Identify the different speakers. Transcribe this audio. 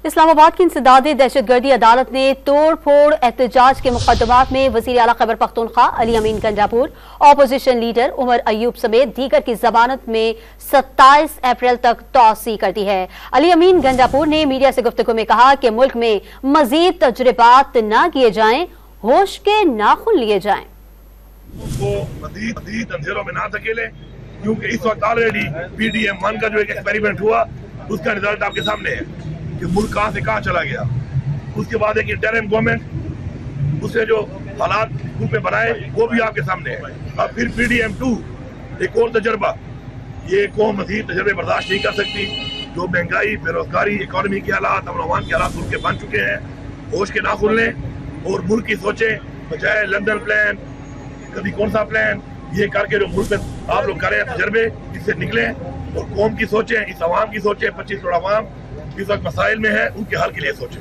Speaker 1: इस्लामाबाद की इंसदादी दहशतगर्दी अदालत ने तोड़ फोड़ एहतजाज के मुकदमात में वज़ीर आला खैबर पख्तूनख्वा अली अमीन गंजापुर, ऑपोजिशन लीडर उमर अयूब समेत दीगर की जमानत में 27 अप्रैल तक तौसी कर दी है। अली अमीन गंजापुर ने मीडिया से गुफ्तगू में कहा कि मुल्क में मजीद तजुर्बात न किए जाएं, होश के नाखून लिए जाएं।
Speaker 2: मजीद अंधेरों में ना धकेले, क्योंकि इस वक्त ऑलरेडी PDM-1 का जो एक एक्सपेरिमेंट हुआ उसका रिजल्ट आपके सामने है कि मुल्क कहां से कहां चला गया। उसके बाद एक इंटरिम गवर्नमेंट, उसने जो हालात मुल्क में बनाए वो भी आपके सामने है। अब फिर PDM-2 एक और तजर्बा। ये कौम मजीद तजर्बे बर्दाश्त नहीं कर सकती। जो महंगाई, बेरोजगारी, इकोनॉमी के हालात, अमन अमान के हालात मुल्क के बन चुके हैं। होश के नाखून लें और मुल्क की सोचें, बजाय लंदन प्लान, कभी कौन सा प्लान, ये करके जो मुल्क में आप लोग करें तजर्बे, इससे निकलें और कौम की सोचें, इस अवाम की सोचें। 25 करोड़ अवाम इस वक्त मसाइल में है, उनके हल के लिए सोचें।